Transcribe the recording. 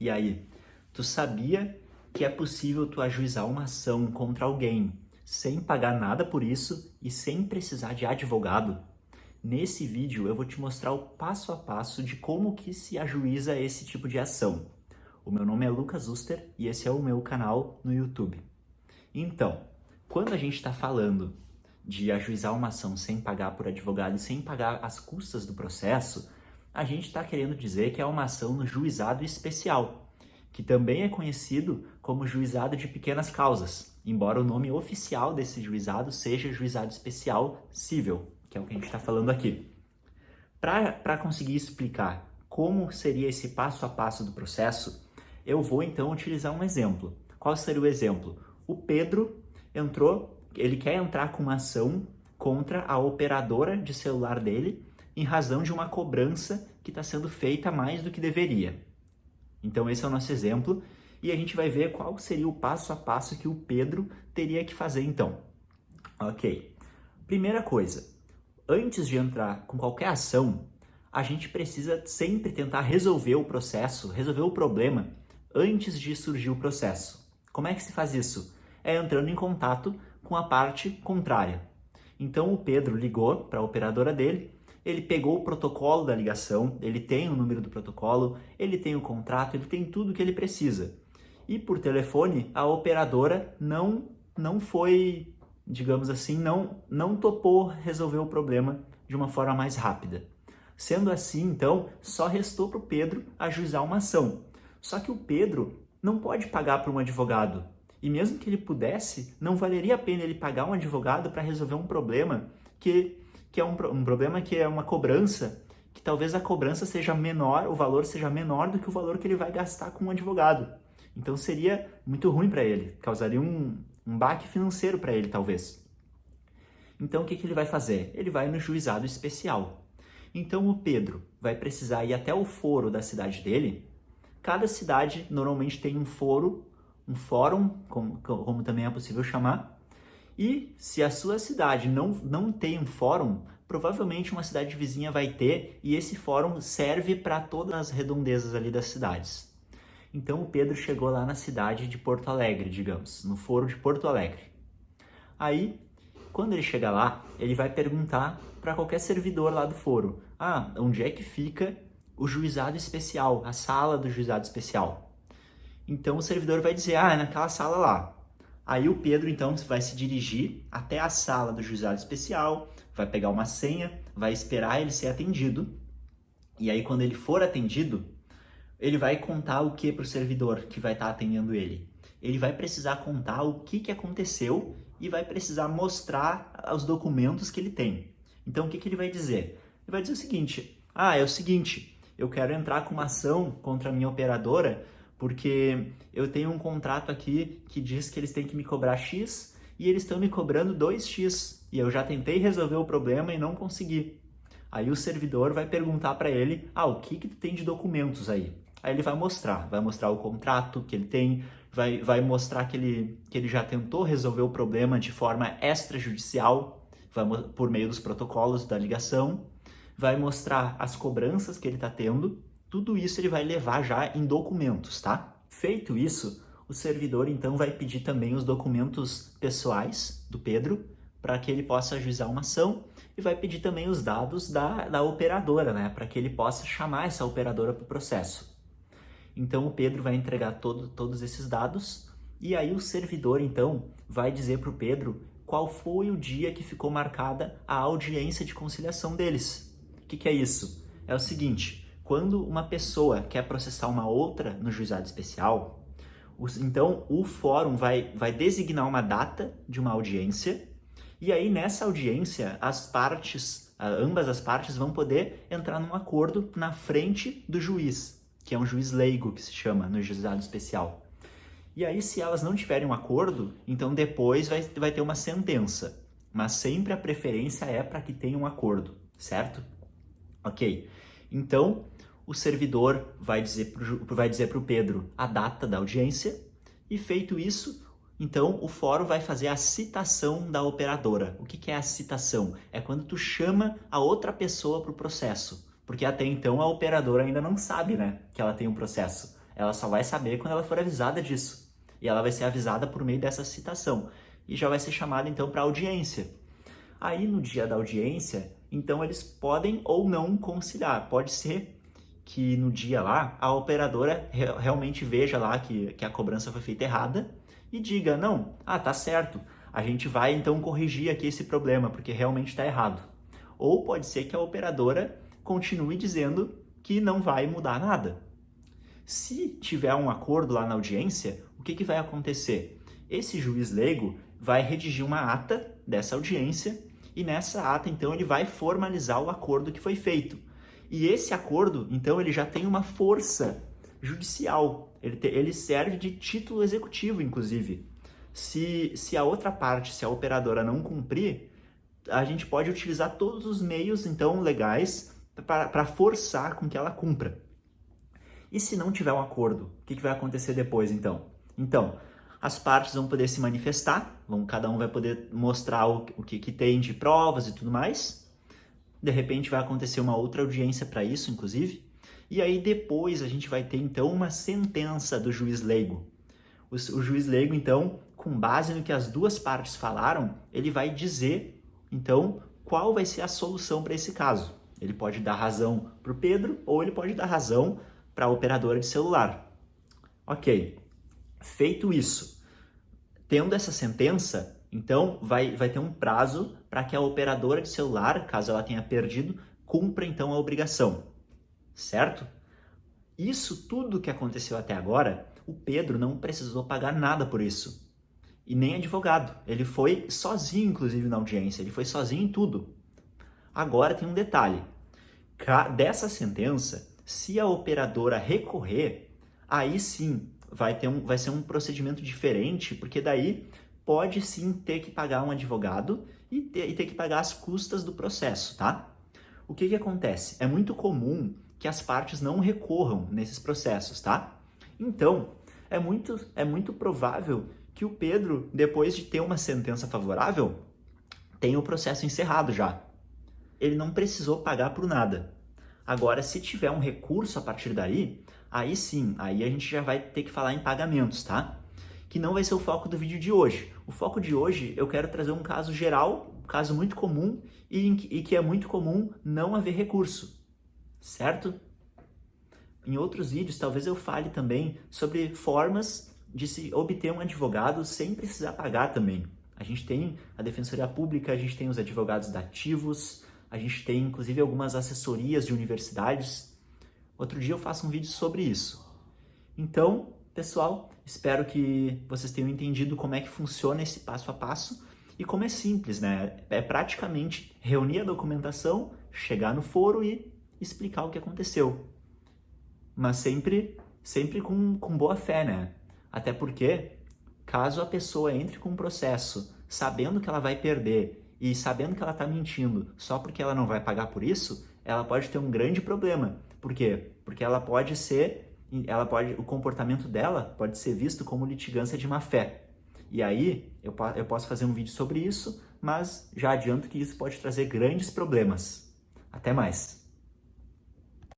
E aí, tu sabia que é possível tu ajuizar uma ação contra alguém sem pagar nada por isso e sem precisar de advogado? Nesse vídeo eu vou te mostrar o passo a passo de como que se ajuiza esse tipo de ação. O meu nome é Lucas Uster e esse é o meu canal no YouTube. Então, quando a gente está falando de ajuizar uma ação sem pagar por advogado e sem pagar as custas do processo, a gente está querendo dizer que é uma ação no juizado especial, que também é conhecido como juizado de pequenas causas, embora o nome oficial desse juizado seja juizado especial cível, que é o que a gente está falando aqui. Para conseguir explicar como seria esse passo a passo do processo, eu vou então utilizar um exemplo. Qual seria o exemplo? O Pedro ele quer entrar com uma ação contra a operadora de celular dele em razão de uma cobrança que está sendo feita mais do que deveria. Então esse é o nosso exemplo e a gente vai ver qual seria o passo a passo que o Pedro teria que fazer então. Ok, primeira coisa, antes de entrar com qualquer ação, a gente precisa sempre tentar resolver o processo, resolver o problema antes de surgir o processo. Como é que se faz isso? É entrando em contato com a parte contrária. Então o Pedro ligou para a operadora dele, ele pegou o protocolo da ligação, ele tem o número do protocolo, ele tem o contrato, ele tem tudo o que ele precisa. E por telefone, a operadora não foi, digamos assim, não topou resolver o problema de uma forma mais rápida. Sendo assim, então, só restou para o Pedro ajuizar uma ação. Só que o Pedro não pode pagar para um advogado. E mesmo que ele pudesse, não valeria a pena ele pagar um advogado para resolver um problema que é um problema que é uma cobrança, que talvez a cobrança seja menor, o valor seja menor do que o valor que ele vai gastar com um advogado. Então seria muito ruim para ele, causaria um baque financeiro para ele, talvez. Então o que ele vai fazer? Ele vai no juizado especial. Então o Pedro vai precisar ir até o foro da cidade dele. Cada cidade normalmente tem um fórum, como também é possível chamar. E se a sua cidade não tem um fórum, provavelmente uma cidade vizinha vai ter, e esse fórum serve para todas as redondezas ali das cidades. Então o Pedro chegou lá na cidade de Porto Alegre, digamos, no fórum de Porto Alegre. Aí, quando ele chegar lá, ele vai perguntar para qualquer servidor lá do fórum: onde é que fica o juizado especial, a sala do juizado especial? Então o servidor vai dizer: é naquela sala lá. Aí o Pedro então vai se dirigir até a sala do juizado especial, vai pegar uma senha, vai esperar ele ser atendido. E aí quando ele for atendido, ele vai contar o que para o servidor que vai estar atendendo ele? Ele vai precisar contar o que aconteceu e vai precisar mostrar os documentos que ele tem. Então o que ele vai dizer? Ele vai dizer o seguinte: é o seguinte, eu quero entrar com uma ação contra a minha operadora porque eu tenho um contrato aqui que diz que eles têm que me cobrar X e eles estão me cobrando 2X e eu já tentei resolver o problema e não consegui. Aí o servidor vai perguntar para ele: o que tu tem de documentos aí? Aí ele vai mostrar o contrato que ele tem, vai mostrar que ele já tentou resolver o problema de forma extrajudicial, por meio dos protocolos da ligação, vai mostrar as cobranças que ele está tendo. Tudo isso ele vai levar já em documentos, tá? Feito isso, o servidor então vai pedir também os documentos pessoais do Pedro para que ele possa ajuizar uma ação e vai pedir também os dados da operadora, né? Para que ele possa chamar essa operadora para o processo. Então o Pedro vai entregar todos esses dados e aí o servidor então vai dizer para o Pedro qual foi o dia que ficou marcada a audiência de conciliação deles. O que é isso? É o seguinte: quando uma pessoa quer processar uma outra no juizado especial, então o fórum vai designar uma data de uma audiência e aí nessa audiência ambas as partes vão poder entrar num acordo na frente do juiz, que é um juiz leigo que se chama no juizado especial. E aí se elas não tiverem um acordo, então depois vai ter uma sentença, mas sempre a preferência é para que tenha um acordo, certo? Ok, então o servidor vai dizer para o Pedro a data da audiência e feito isso, então o fórum vai fazer a citação da operadora. O que é a citação? É quando tu chama a outra pessoa para o processo, porque até então a operadora ainda não sabe, né, que ela tem um processo. Ela só vai saber quando ela for avisada disso. E ela vai ser avisada por meio dessa citação. E já vai ser chamada então para audiência. Aí no dia da audiência, então eles podem ou não conciliar. Pode ser que no dia lá a operadora realmente veja lá que a cobrança foi feita errada e diga, não, tá certo, a gente vai então corrigir aqui esse problema, porque realmente está errado. Ou pode ser que a operadora continue dizendo que não vai mudar nada. Se tiver um acordo lá na audiência, o que vai acontecer? Esse juiz leigo vai redigir uma ata dessa audiência e nessa ata, então, ele vai formalizar o acordo que foi feito. E esse acordo, então, ele já tem uma força judicial. Ele serve de título executivo, inclusive. Se a outra parte, se a operadora não cumprir, a gente pode utilizar todos os meios, então, legais para forçar com que ela cumpra. E se não tiver um acordo, o que vai acontecer depois, então? Então, as partes vão poder se manifestar, cada um vai poder mostrar o que tem de provas e tudo mais. De repente vai acontecer uma outra audiência para isso, inclusive. E aí depois a gente vai ter, então, uma sentença do juiz leigo. O juiz leigo, então, com base no que as duas partes falaram, ele vai dizer, então, qual vai ser a solução para esse caso. Ele pode dar razão para o Pedro ou ele pode dar razão para a operadora de celular. Ok, feito isso, tendo essa sentença, então vai ter um prazo para que a operadora de celular, caso ela tenha perdido, cumpra então a obrigação, certo? Isso tudo que aconteceu até agora, o Pedro não precisou pagar nada por isso. E nem advogado. Ele foi sozinho, inclusive, na audiência. Ele foi sozinho em tudo. Agora tem um detalhe. Dessa sentença, se a operadora recorrer, aí sim vai ser um procedimento diferente, porque daí pode sim ter que pagar um advogado e ter que pagar as custas do processo, tá? O que acontece? É muito comum que as partes não recorram nesses processos, tá? Então, é muito provável que o Pedro, depois de ter uma sentença favorável, tenha o processo encerrado já. Ele não precisou pagar por nada. Agora, se tiver um recurso a partir daí, aí sim, aí a gente já vai ter que falar em pagamentos, tá? Que não vai ser o foco do vídeo de hoje. O foco de hoje, eu quero trazer um caso geral, um caso muito comum e que é muito comum não haver recurso, certo? Em outros vídeos, talvez eu fale também sobre formas de se obter um advogado sem precisar pagar também. A gente tem a Defensoria Pública, a gente tem os advogados dativos, a gente tem inclusive algumas assessorias de universidades. Outro dia eu faço um vídeo sobre isso. Então, pessoal, espero que vocês tenham entendido como é que funciona esse passo a passo e como é simples, né? É praticamente reunir a documentação, chegar no foro e explicar o que aconteceu. Mas sempre com boa fé, né? Até porque, caso a pessoa entre com um processo sabendo que ela vai perder e sabendo que ela está mentindo só porque ela não vai pagar por isso, ela pode ter um grande problema. Por quê? Porque o comportamento dela pode ser visto como litigância de má fé. E aí, eu posso fazer um vídeo sobre isso, mas já adianto que isso pode trazer grandes problemas. Até mais!